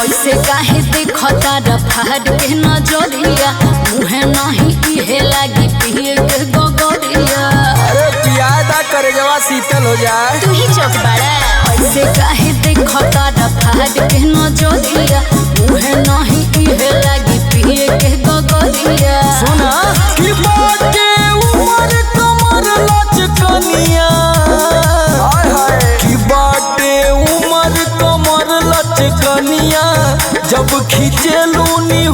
ऐसे काहे देखता रफाड़ के नजरिया मुहे नहीं इहे लागी पिए के गगरिया। अरे पियादा करे जवा शीतल हो जाए। तू ही चौक बड़ा ऐसे काहे देखता रफाड़ के नजरिया मुहे नहीं इहे लागी पिए के गगरिया। सुना कि बाटे उमर कमर लचकनिया हाय हाय कि बाटे उमर कमर लचकनिया जब खींचे लूनी